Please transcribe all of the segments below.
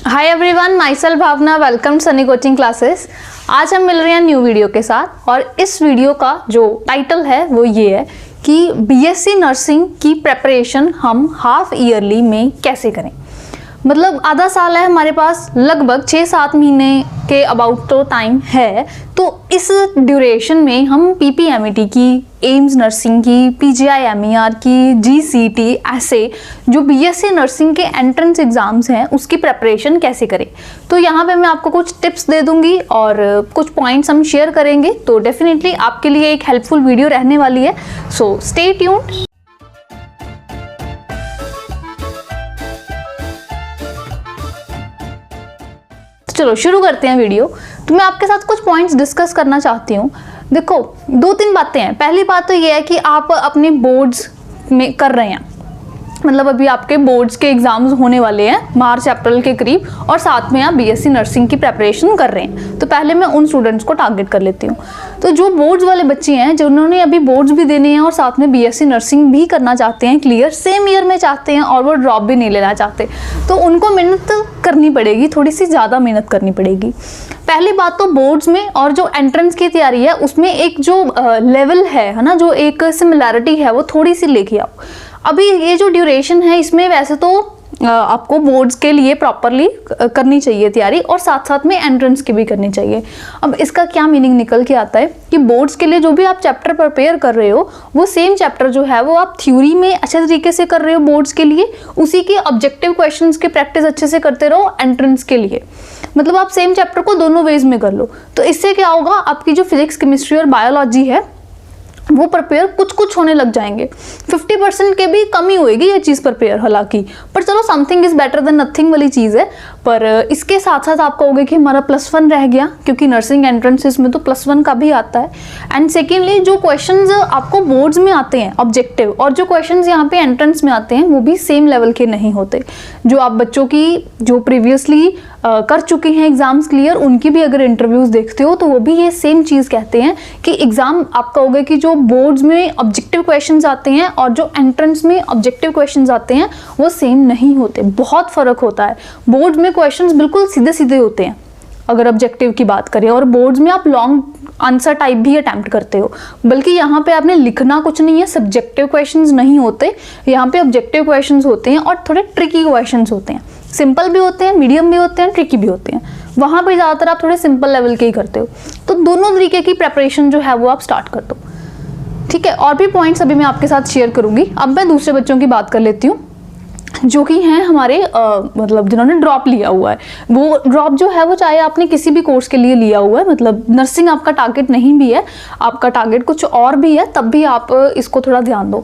Hi everyone, my self Bhavana, welcome Sunny coaching classes. आज हम मिल रहे हैं न्यू वीडियो के साथ और इस वीडियो का जो टाइटल है वो ये है कि बीएससी नर्सिंग की प्रेपरेशन हम हाफ ईयरली में कैसे करें। मतलब आधा साल है हमारे पास, लगभग 6-7 महीने के अबाउट तो टाइम है। तो इस ड्यूरेशन में हम पीपीएमईटी की, एम्स नर्सिंग की, पीजीआई MER की, जीसीटी, ऐसे जो बीएससी नर्सिंग के एंट्रेंस एग्जाम्स हैं उसकी प्रेपरेशन कैसे करें। तो यहाँ पे मैं आपको कुछ टिप्स दे दूंगी और कुछ पॉइंट्स हम शेयर करेंगे, तो डेफिनेटली आपके लिए एक हेल्पफुल वीडियो रहने वाली है। So stay tuned. चलो शुरू करते हैं वीडियो। तो मैं आपके साथ कुछ पॉइंट्स डिस्कस करना चाहती हूँ। देखो, 2-3 बातें हैं। पहली बात तो ये है कि आप अपने बोर्ड्स में कर रहे हैं, मतलब अभी आपके बोर्ड्स के एग्जाम्स होने वाले हैं मार्च अप्रैल के करीब, और साथ में आप बीएससी नर्सिंग की प्रेपरेशन कर रहे हैं। तो पहले मैं उन स्टूडेंट्स को टारगेट कर लेती हूँ। तो जो बोर्ड्स वाले बच्चे हैं, जिन्होंने अभी बोर्ड्स भी देने हैं और साथ में बीएससी नर्सिंग भी करना चाहते हैं, क्लियर सेम ईयर में चाहते हैं और वो ड्रॉप भी नहीं लेना चाहते, तो उनको मेहनत करनी पड़ेगी, थोड़ी सी ज़्यादा मेहनत करनी पड़ेगी। पहली बात तो बोर्ड्स में और जो एंट्रेंस की तैयारी है उसमें एक जो लेवल है ना, जो एक सिमिलैरिटी है वो थोड़ी सी लेके आओ। अभी ये जो ड्यूरेशन है इसमें वैसे तो आपको बोर्ड्स के लिए प्रॉपरली करनी चाहिए तैयारी, और साथ साथ में एंट्रेंस की भी करनी चाहिए। अब इसका क्या मीनिंग निकल के आता है कि बोर्ड्स के लिए जो भी आप चैप्टर प्रिपेयर कर रहे हो वो सेम चैप्टर जो है वो आप थ्योरी में अच्छे तरीके से कर रहे हो बोर्ड्स के लिए, उसी के ऑब्जेक्टिव क्वेश्चंस की प्रैक्टिस अच्छे से करते रहो एंट्रेंस के लिए। मतलब आप सेम चैप्टर को दोनों वेज में कर लो। तो इससे क्या होगा, आपकी जो फिजिक्स, केमिस्ट्री और बायोलॉजी है वो प्रिपेयर कुछ होने लग जाएंगे। 50% के भी कमी होएगी ये चीज़ प्रिपेयर, हालांकि, पर चलो something is better than nothing वाली चीज़ है। पर इसके साथ साथ आप कहोगे कि हमारा +1 रह गया, क्योंकि नर्सिंग एंट्रेंसेस में तो +1 का भी आता है। एंड सेकेंडली, जो क्वेश्चंस आपको बोर्ड्स में आते हैं ऑब्जेक्टिव, और जो क्वेश्चंस यहाँ पे एंट्रेंस में आते हैं वो भी सेम लेवल के नहीं होते। जो आप बच्चों की जो प्रीवियसली कर चुके हैं एग्जाम्स क्लियर, उनकी भी अगर इंटरव्यूज देखते हो तो वो भी ये सेम चीज़ कहते हैं कि एग्जाम, आप कहोगे कि जो बोर्ड्स में ऑब्जेक्टिव क्वेश्चंस आते हैं और जो एंट्रेंस में ऑब्जेक्टिव क्वेश्चंस आते हैं वो सेम नहीं होते, बहुत फर्क होता है। बोर्ड्स में क्वेश्चंस बिल्कुल सीधे सीधे होते हैं अगर ऑब्जेक्टिव की बात करें, और बोर्ड्स में आप लॉन्ग आंसर टाइप भी अटेम्प्ट करते हो, बल्कि यहाँ पे आपने लिखना कुछ नहीं है, सब्जेक्टिव क्वेश्चंस नहीं होते, यहाँ पे ऑब्जेक्टिव क्वेश्चंस होते हैं और थोड़े ट्रिकी क्वेश्चंस होते हैं। सिंपल भी होते हैं, मीडियम भी होते हैं, ट्रिकी भी होते हैं। वहाँ पे ज़्यादातर आप थोड़े सिंपल लेवल के ही करते हो। तो दोनों तरीके की प्रेपरेशन जो है वो आप स्टार्ट कर दो, ठीक है। और भी पॉइंट्स अभी मैं आपके साथ शेयर करूंगी। अब मैं दूसरे बच्चों की बात कर लेती हूँ जो कि हैं हमारे मतलब जिन्होंने ड्रॉप लिया हुआ है। वो ड्रॉप जो है वो चाहे आपने किसी भी कोर्स के लिए लिया हुआ है, मतलब नर्सिंग आपका टारगेट नहीं भी है, आपका टारगेट कुछ और भी है, तब भी आप इसको थोड़ा ध्यान दो।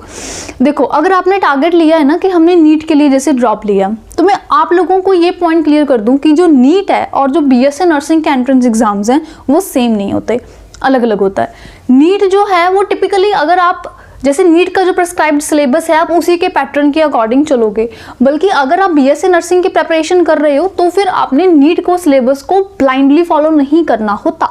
देखो, अगर आपने टारगेट लिया है ना कि हमने नीट के लिए जैसे ड्रॉप लिया, तो मैं आप लोगों को ये पॉइंट क्लियर कर दूं कि जो नीट है और जो बीएससी नर्सिंग के एंट्रेंस एग्जाम्स हैं वो सेम नहीं होते, अलग अलग होता है। नीट जो है वो टिपिकली, अगर आप जैसे नीट का जो प्रिस्क्राइब्ड सिलेबस है आप उसी के पैटर्न के अकॉर्डिंग चलोगे, बल्कि अगर आप बीएससी नर्सिंग की प्रिपरेशन कर रहे हो तो फिर आपने नीट को सिलेबस को ब्लाइंडली फॉलो नहीं करना होता।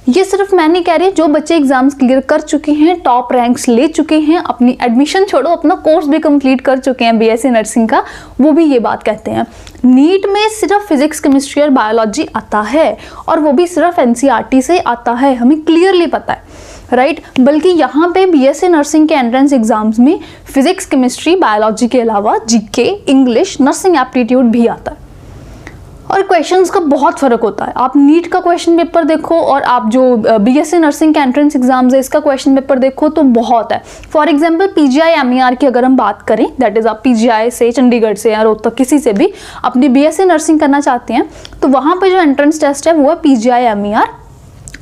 ये सिर्फ मैं नहीं कह रही, जो बच्चे एग्जाम्स क्लियर कर चुके हैं, टॉप रैंक्स ले चुके हैं, अपनी एडमिशन छोड़ो अपना कोर्स भी कंप्लीट कर चुके हैं बीएससी नर्सिंग का, वो भी ये बात कहते हैं। नीट में सिर्फ फिजिक्स, केमिस्ट्री और बायोलॉजी आता है, और वो भी सिर्फ एनसीईआरटी से आता है, हमें क्लियरली पता है, राइट। बल्कि यहाँ पे बीएससी नर्सिंग के एंट्रेंस एग्जाम्स में फिजिक्स, केमिस्ट्री, बायोलॉजी के अलावा जीके, इंग्लिश, नर्सिंग एप्टीट्यूड भी आता है, और क्वेश्चंस का बहुत फर्क होता है। आप नीट का क्वेश्चन पेपर देखो और आप जो बीएससी नर्सिंग के एंट्रेंस एग्जाम्स है इसका क्वेश्चन पेपर देखो तो बहुत है। फॉर एग्जांपल पीजीआई MER की अगर हम बात करें, दैट इज आप पीजीआई से, चंडीगढ़ से या रोहतक किसी से भी अपनी बीएससी नर्सिंग करना चाहते हैं, तो वहाँ पे जो एंट्रेंस टेस्ट है वो है पीजीआई MER,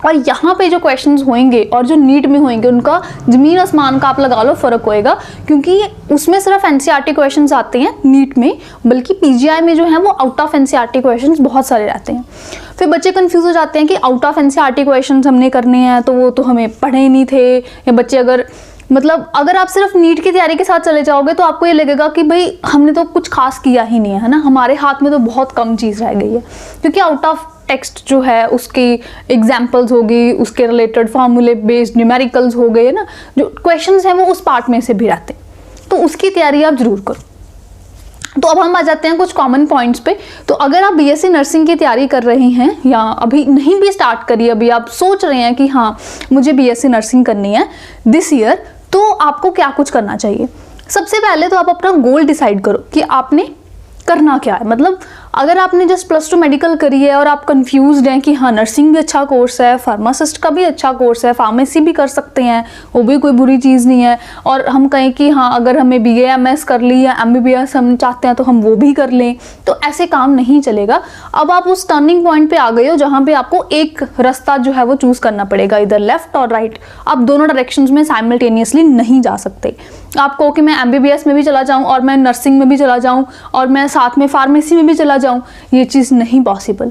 और यहाँ पे जो क्वेश्चंस होंगे और जो नीट में होंगे उनका जमीन आसमान का आप लगा लो फर्क होएगा, क्योंकि उसमें सिर्फ एनसीईआरटी क्वेश्चंस आते हैं नीट में, बल्कि पीजीआई में जो है वो आउट ऑफ एनसीईआरटी क्वेश्चंस बहुत सारे रहते हैं। फिर बच्चे कंफ्यूज हो जाते हैं कि आउट ऑफ एनसीईआरटी क्वेश्चंस हमने करने हैं तो वो तो हमें पढ़े ही नहीं थे, या बच्चे अगर आप सिर्फ नीट की तैयारी के साथ चले जाओगे तो आपको ये लगेगा कि भाई हमने तो कुछ खास किया ही नहीं है ना, हमारे हाथ में तो बहुत कम चीज़ रह गई है, क्योंकि आउट ऑफ टेक्स्ट जो है उसकी एग्जाम्पल्स होगी, उसके रिलेटेड फार्मूले बेस्ड न्यूमेरिकल्स हो गए ना, जो क्वेश्चंस हैं वो उस पार्ट में से भी रहते हैं, तो उसकी तैयारी आप जरूर करो। तो अब हम आ जाते हैं कुछ कॉमन पॉइंट्स पे। तो अगर आप बीएससी नर्सिंग की तैयारी कर रहे हैं या अभी नहीं भी स्टार्ट करी, अभी आप सोच रहे हैं कि हाँ मुझे बीएससी नर्सिंग करनी है दिस ईयर, तो आपको क्या कुछ करना चाहिए। सबसे पहले तो आप अपना गोल डिसाइड करो कि आपने करना क्या है। मतलब अगर आपने जस्ट +2 मेडिकल करी है और आप कंफ्यूज्ड हैं कि हाँ नर्सिंग भी अच्छा कोर्स है, फार्मासिस्ट का भी अच्छा कोर्स है, फार्मेसी भी कर सकते हैं, वो भी कोई बुरी चीज़ नहीं है, और हम कहें कि हाँ अगर हमें BA MS कर ली या MBBS हम चाहते हैं तो हम वो भी कर लें, तो ऐसे काम नहीं चलेगा। अब आप उस टर्निंग पॉइंट पे आ गए हो जहाँ पे आपको एक रास्ता जो है वो चूज़ करना पड़ेगा, इधर लेफ्ट और राइट। आप दोनों डायरेक्शंस में साइमल्टेनियसली नहीं जा सकते। आप कहो कि मैं MBBS में भी चला जाऊँ और मैं नर्सिंग में भी चला जाऊँ और मैं साथ में फार्मेसी में भी चला जाऊँ, ये चीज़ नहीं पॉसिबल।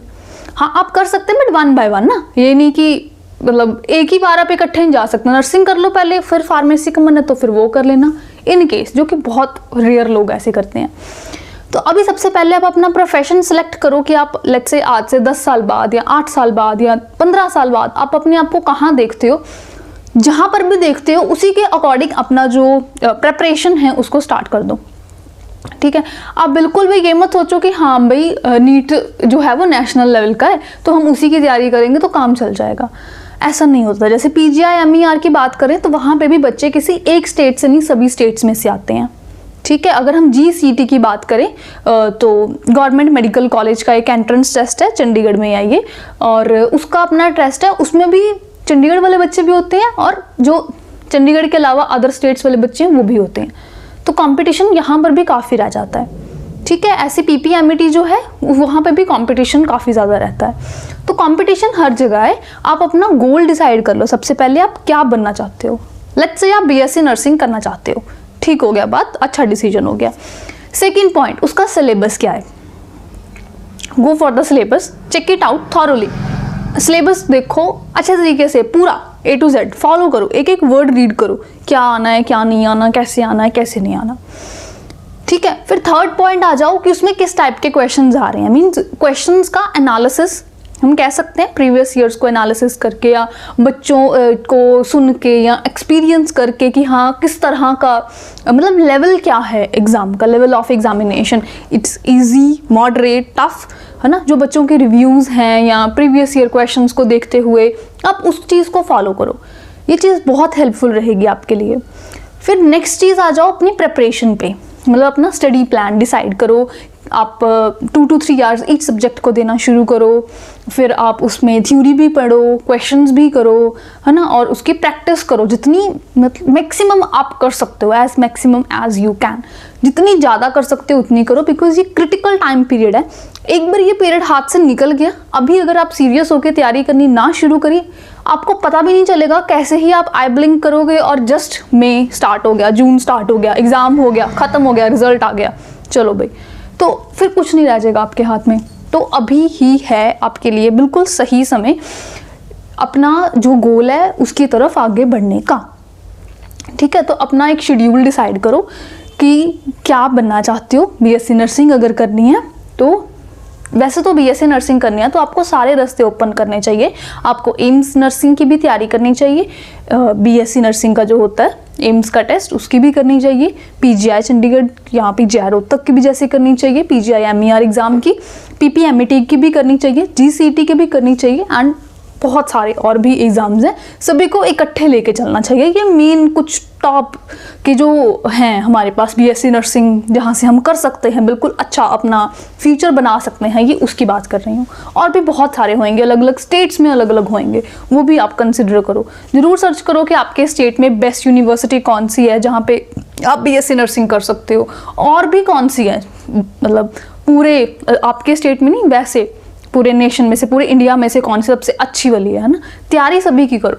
हाँ आप कर सकते हैं बट 1 by 1 ना, ये नहीं कि मतलब एक ही बार आप इकट्ठे नहीं जा सकते। नर्सिंग कर लो पहले, फिर फार्मेसी का मन है तो फिर वो कर लेना, इन केस, जो कि बहुत रेयर लोग ऐसे करते हैं। तो अभी सबसे पहले आप अपना प्रोफेशन सेलेक्ट करो कि आप लेट्स से आज से 10 साल बाद या 8 साल बाद या 15 साल बाद आप अपने आप को कहाँ देखते हो। जहाँ पर भी देखते हो उसी के अकॉर्डिंग अपना जो प्रेपरेशन है उसको स्टार्ट कर दो, ठीक है। आप बिल्कुल भी ये मत सोचो कि हाँ भाई नीट जो है वो नेशनल लेवल का है तो हम उसी की तैयारी करेंगे तो काम चल जाएगा, ऐसा नहीं होता। जैसे PGI MER की बात करें तो वहाँ पे भी बच्चे किसी एक स्टेट से नहीं सभी स्टेट्स में से आते हैं, ठीक है। अगर हम GCET की बात करें तो गवर्नमेंट मेडिकल कॉलेज का एक एंट्रेंस टेस्ट है, चंडीगढ़ में आई है, और उसका अपना टेस्ट है, उसमें भी चंडीगढ़ वाले बच्चे भी होते हैं और जो चंडीगढ़ के अलावा अदर स्टेट्स वाले बच्चे हैं वो भी होते हैं। तो कंपटीशन यहाँ पर भी काफ़ी रह जाता है, ठीक है। ऐसे PPMET जो है वहाँ पे भी कंपटीशन काफ़ी ज़्यादा रहता है। तो कंपटीशन हर जगह है। आप अपना गोल डिसाइड कर लो सबसे पहले, आप क्या बनना चाहते हो। लेट्स से आप BSc नर्सिंग करना चाहते हो, ठीक हो गया बात, अच्छा डिसीजन हो गया। सेकेंड पॉइंट, उसका सिलेबस क्या है। Go for the syllabus, check it out thoroughly. Syllabus देखो अच्छे तरीके से, पूरा A to Z फॉलो करो, एक एक वर्ड रीड करो, क्या आना है क्या नहीं आना, कैसे आना है कैसे नहीं आना, ठीक है। फिर थर्ड पॉइंट आ जाओ कि उसमें किस टाइप के क्वेश्चंस आ रहे हैं। मीन्स क्वेश्चंस का एनालिसिस हम कह सकते हैं, प्रीवियस ईयर्स को एनालिसिस करके या बच्चों को सुन के या एक्सपीरियंस करके कि हाँ किस तरह का मतलब लेवल क्या है एग्ज़ाम का, level of examination, it's easy, moderate, tough, है ना। जो बच्चों के रिव्यूज़ हैं या प्रीवियस ईयर क्वेश्चंस को देखते हुए आप उस चीज़ को फॉलो करो, ये चीज़ बहुत हेल्पफुल रहेगी आपके लिए। फिर नेक्स्ट चीज़ आ जाओ अपनी प्रिपरेशन पे, मतलब अपना स्टडी प्लान डिसाइड करो। आप 2 to 3 आवर्स ईच सब्जेक्ट को देना शुरू करो, फिर आप उसमें थ्योरी भी पढ़ो, क्वेश्चंस भी करो, है ना, और उसकी प्रैक्टिस करो जितनी मैक्सिमम आप कर सकते हो, as maximum as you can, जितनी ज़्यादा कर सकते हो उतनी करो, बिकॉज ये क्रिटिकल टाइम पीरियड है। एक बार ये पीरियड हाथ से निकल गया, अभी अगर आप सीरियस होकर तैयारी करनी ना शुरू करिए, आपको पता भी नहीं चलेगा, कैसे ही आप आई ब्लिंक करोगे और जस्ट मई स्टार्ट हो गया, जून स्टार्ट हो गया, एग्ज़ाम हो गया, ख़त्म हो गया, रिजल्ट आ गया, चलो भाई, तो फिर कुछ नहीं रह जाएगा आपके हाथ में। तो अभी ही है आपके लिए बिल्कुल सही समय अपना जो गोल है उसकी तरफ आगे बढ़ने का, ठीक है। तो अपना एक शेड्यूल डिसाइड करो कि क्या बनना चाहते हो। BSc नर्सिंग अगर करनी है तो वैसे तो BSc नर्सिंग करनी है तो आपको सारे रास्ते ओपन करने चाहिए। आपको एम्स नर्सिंग की भी तैयारी करनी चाहिए, BSc नर्सिंग का जो होता है एम्स का टेस्ट उसकी भी करनी चाहिए, PGI चंडीगढ़ यहाँ PGI रोहतक की भी जैसे करनी चाहिए, PGI MER एग्ज़ाम की, PPMET की भी करनी चाहिए, GCET की भी करनी चाहिए, एंड बहुत सारे और भी एग्ज़ाम्स हैं, सभी को इकट्ठे लेके चलना चाहिए। ये मेन कुछ टॉप के जो हैं हमारे पास BSc नर्सिंग जहाँ से हम कर सकते हैं बिल्कुल अच्छा अपना फ्यूचर बना सकते हैं, ये उसकी बात कर रही हूँ। और भी बहुत सारे होंगे, अलग अलग स्टेट्स में अलग अलग होंगे, वो भी आप कंसिडर करो। ज़रूर सर्च करो कि आपके स्टेट में बेस्ट यूनिवर्सिटी कौन सी है जहाँ पे आप BSc नर्सिंग कर सकते हो, और भी कौन सी है, मतलब पूरे आपके स्टेट में नहीं, वैसे पूरे नेशन में से, पूरे इंडिया में से कौन सी सबसे अच्छी वाली है ना। तैयारी सभी की करो,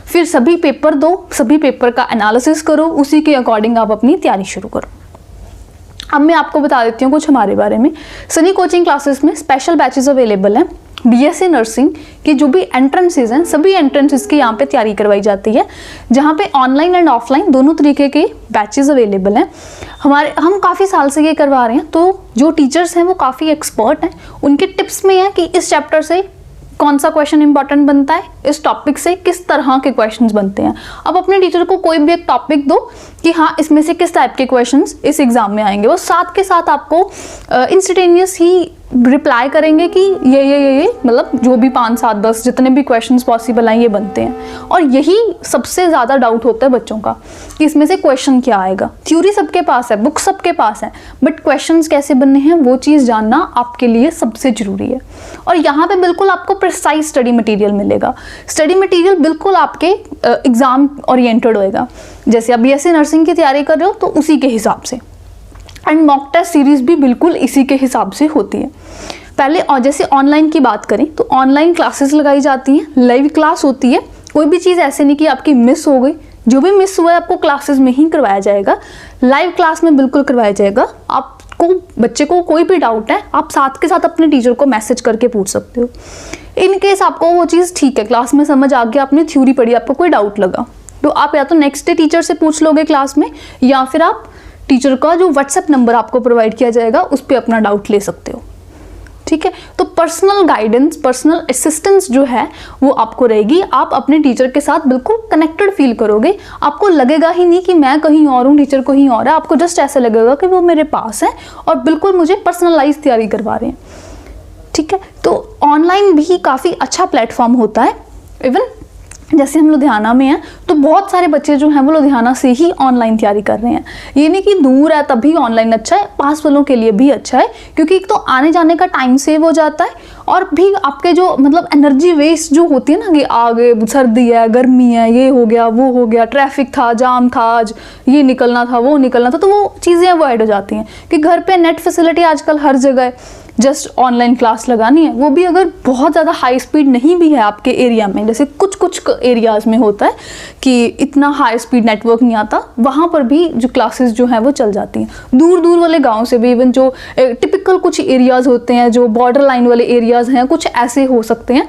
फिर सभी पेपर दो, सभी पेपर का एनालिसिस करो, उसी के अकॉर्डिंग आप अपनी तैयारी शुरू करो। अब मैं आपको बता देती हूँ कुछ हमारे बारे में। सनी कोचिंग क्लासेस में स्पेशल बैचेस अवेलेबल हैं। BSc नर्सिंग की जो भी एंट्रेंसेज हैं सभी एंट्रेंसेज की यहाँ पे तैयारी करवाई जाती है, जहाँ पे ऑनलाइन एंड ऑफलाइन दोनों तरीके के बैचेस अवेलेबल हैं। हम काफ़ी साल से ये करवा रहे हैं, तो जो टीचर्स हैं वो काफ़ी एक्सपर्ट हैं। उनके टिप्स में है कि इस चैप्टर से कौन सा क्वेश्चन इंपॉर्टेंट बनता है, इस टॉपिक से किस तरह के क्वेश्चंस बनते हैं। अब अपने टीचर को कोई भी एक टॉपिक दो कि हाँ इसमें से किस टाइप के क्वेश्चंस इस एग्जाम में आएंगे, वो साथ के साथ आपको इंस्टेंटेनियस ही रिप्लाई करेंगे कि ये मतलब जो भी 5, 7, 10 जितने भी क्वेश्चंस पॉसिबल हैं ये बनते हैं। और यही सबसे ज़्यादा डाउट होता है बच्चों का कि इसमें से क्वेश्चन क्या आएगा। थ्योरी सबके पास है, बुक सबके पास है, बट क्वेश्चंस कैसे बनने हैं वो चीज़ जानना आपके लिए सबसे ज़रूरी है। और यहाँ पे बिल्कुल आपको प्रिसाइज स्टडी मटेरियल मिलेगा। स्टडी मटेरियल बिल्कुल आपके एग्ज़ाम ओरिएंटेड होएगा। जैसे आप BSc नर्सिंग की तैयारी कर रहे हो तो उसी के हिसाब से, एंड मॉक टेस्ट सीरीज भी बिल्कुल इसी के हिसाब से होती है। पहले और जैसे ऑनलाइन की बात करें तो ऑनलाइन क्लासेस लगाई जाती हैं, लाइव क्लास होती है। कोई भी चीज़ ऐसे नहीं कि आपकी मिस हो गई, जो भी मिस हुआ है आपको क्लासेस में ही करवाया जाएगा, लाइव क्लास में बिल्कुल करवाया जाएगा। आपको बच्चे को कोई भी डाउट है आप साथ के साथ अपने टीचर को मैसेज करके पूछ सकते हो। इन केस आपको वो चीज़ ठीक है, क्लास में समझ आ गया, आपने थ्योरी पढ़ी, आपको कोई डाउट लगा तो आप या तो नेक्स्ट डे टीचर से पूछ लोगे क्लास में, या फिर आप टीचर का जो व्हाट्सएप नंबर आपको प्रोवाइड किया जाएगा उस पर अपना डाउट ले सकते हो। ठीक है, तो पर्सनल गाइडेंस, पर्सनल असिस्टेंस जो है वो आपको रहेगी। आप अपने टीचर के साथ बिल्कुल कनेक्टेड फील करोगे। आपको लगेगा ही नहीं कि मैं कहीं और हूँ, टीचर कहीं और है। आपको जस्ट ऐसा लगेगा कि वो मेरे पास है और बिल्कुल मुझे पर्सनलाइज तैयारी करवा रहे हैं। ठीक है, तो ऑनलाइन भी काफ़ी अच्छा प्लेटफॉर्म होता है। इवन जैसे हम लुधियाना में हैं तो बहुत सारे बच्चे जो हैं वो लुधियाना से ही ऑनलाइन तैयारी कर रहे हैं। ये नहीं कि दूर है तभी ऑनलाइन अच्छा है, पास वालों के लिए भी अच्छा है, क्योंकि एक तो आने जाने का टाइम सेव हो जाता है और भी आपके जो मतलब एनर्जी वेस्ट जो होती है ना कि आगे सर्दी है, गर्मी है, ये हो गया, वो हो गया, ट्रैफिक था, जाम था, आज ये निकलना था, वो निकलना था, तो वो चीज़ें अवॉइड हो जाती हैं कि घर पे नेट फैसिलिटी आजकल हर जगह है। जस्ट ऑनलाइन क्लास लगानी है, वो भी अगर बहुत ज़्यादा हाई स्पीड नहीं भी है आपके एरिया में, जैसे कुछ एरियाज़ में होता है कि इतना हाई स्पीड नेटवर्क नहीं आता, वहाँ पर भी जो क्लासेस जो हैं वो चल जाती हैं। दूर दूर वाले गांव से भी, इवन जो टिपिकल कुछ एरियाज़ होते हैं, जो बॉर्डर लाइन वाले एरियाज़ हैं, कुछ ऐसे हो सकते हैं,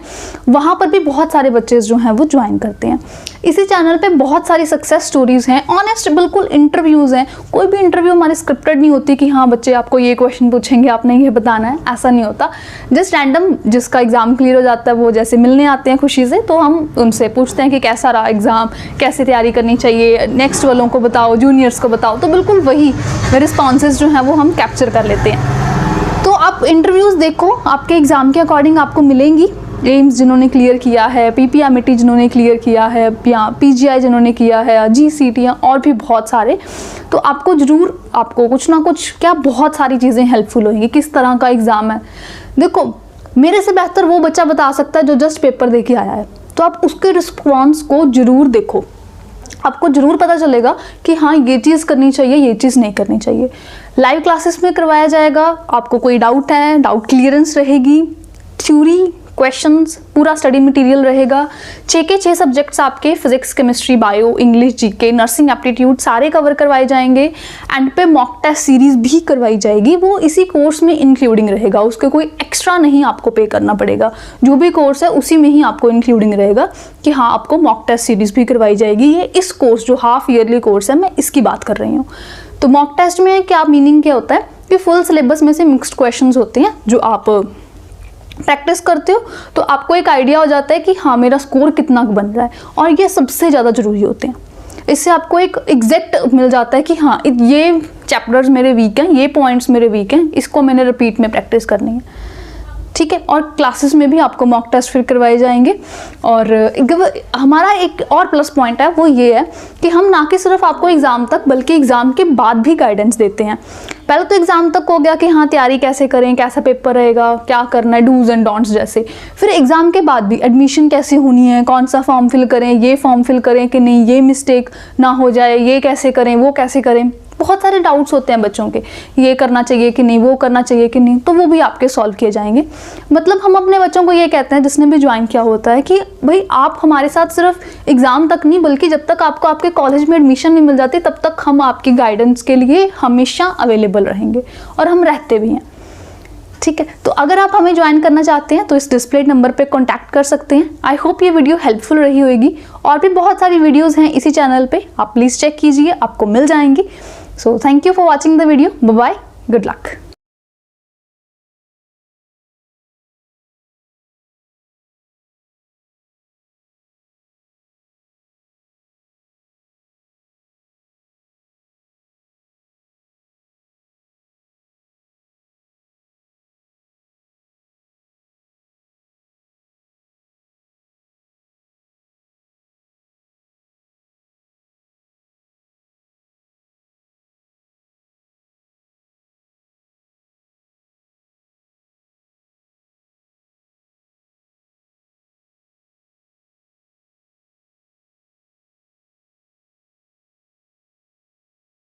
वहाँ पर भी बहुत सारे बच्चे जो हैं वो ज्वाइन करते हैं। इसी चैनल पे बहुत सारी सक्सेस स्टोरीज़ हैं, ऑनेस्ट बिल्कुल इंटरव्यूज़ हैं। कोई भी इंटरव्यू हमारी स्क्रिप्टेड नहीं होती कि हाँ बच्चे आपको ये क्वेश्चन पूछेंगे, आपने ये बताना है, ऐसा नहीं होता। जस्ट रैंडम जिसका एग्ज़ाम क्लियर हो जाता है वो जैसे मिलने आते हैं खुशी से, तो हम उनसे पूछते हैं कि कैसा रहा एग्ज़ाम, कैसे तैयारी करनी चाहिए, नेक्स्ट वालों को बताओ, जूनियर्स को बताओ, तो बिल्कुल वही रिस्पॉन्सेज जो हैं वो हम कैप्चर कर लेते हैं। तो आप इंटरव्यूज़ देखो, आपके एग्ज़ाम के अकॉर्डिंग आपको मिलेंगी। एम्स जिन्होंने क्लियर किया है, PPMIT जिन्होंने क्लियर किया है, या PGI जिन्होंने किया है, GCT और भी बहुत सारे, तो आपको ज़रूर आपको कुछ ना कुछ क्या बहुत सारी चीज़ें हेल्पफुल होंगी। किस तरह का एग्ज़ाम है, देखो मेरे से बेहतर वो बच्चा बता सकता है जो जस्ट पेपर दे के आया है, तो आप उसके रिस्पॉन्स को ज़रूर देखो, आपको ज़रूर पता चलेगा कि हाँ ये चीज़ करनी चाहिए, ये चीज़ नहीं करनी चाहिए। लाइव क्लासेस में करवाया जाएगा, आपको कोई डाउट है, डाउट क्लियरेंस रहेगी, थ्योरी क्वेश्चंस पूरा स्टडी मटेरियल रहेगा। 6 के 6 सब्जेक्ट्स आपके physics, chemistry, bio, English, GK, nursing aptitude सारे कवर करवाए जाएंगे। एंड पे मॉक टेस्ट सीरीज भी करवाई जाएगी, वो इसी कोर्स में इंक्लूडिंग रहेगा, उसके कोई एक्स्ट्रा नहीं आपको पे करना पड़ेगा। जो भी कोर्स है उसी में ही आपको इंक्लूडिंग रहेगा कि हाँ आपको मॉक टेस्ट सीरीज भी करवाई जाएगी। ये इस कोर्स जो हाफ ईयरली कोर्स है मैं इसकी बात कर रही हूँ। तो मॉक टेस्ट में क्या मीनिंग क्या होता है कि फुल सिलेबस में से मिक्स्ड क्वेश्चन होते हैं जो आप प्रैक्टिस करते हो, तो आपको एक आइडिया हो जाता है कि हाँ मेरा स्कोर कितना बन रहा है, और ये सबसे ज़्यादा ज़रूरी होते हैं। इससे आपको एक एग्जैक्ट मिल जाता है कि हाँ ये चैप्टर्स मेरे वीक हैं, ये पॉइंट्स मेरे वीक हैं, इसको मैंने रिपीट में प्रैक्टिस करनी है। ठीक है, और क्लासेस में भी आपको मॉक टेस्ट फिर करवाए जाएंगे। और हमारा एक और प्लस पॉइंट है वो ये है कि हम ना कि सिर्फ आपको एग्ज़ाम तक बल्कि एग्ज़ाम के बाद भी गाइडेंस देते हैं। पहले तो एग्ज़ाम तक हो गया कि हाँ तैयारी कैसे करें, कैसा पेपर रहेगा, क्या करना है, डूज एंड डोंट्स जैसे। फिर एग्ज़ाम के बाद भी एडमिशन कैसे होनी है, कौन सा फॉर्म फिल करें, ये फॉर्म फिल करें कि नहीं, ये मिस्टेक ना हो जाए, ये कैसे करें, वो कैसे करें, बहुत सारे डाउट्स होते हैं बच्चों के, ये करना चाहिए कि नहीं, वो करना चाहिए कि नहीं, तो वो भी आपके सॉल्व किए जाएंगे। मतलब हम अपने बच्चों को ये कहते हैं जिसने भी ज्वाइन किया होता है कि भाई आप हमारे साथ सिर्फ एग्ज़ाम तक नहीं बल्कि जब तक आपको आपके कॉलेज में एडमिशन नहीं मिल जाती तब तक हम आपकी गाइडेंस के लिए हमेशा अवेलेबल रहेंगे, और हम रहते भी हैं। ठीक है, तो अगर आप हमें ज्वाइन करना चाहते हैं तो इस डिस्प्ले नंबर पे कांटेक्ट कर सकते हैं। आई होप ये वीडियो हेल्पफुल रही होगी, और भी बहुत सारी वीडियोस हैं इसी चैनल पे, आप प्लीज़ चेक कीजिए, आपको मिल जाएंगी। So thank you for watching the video, bye bye, good luck.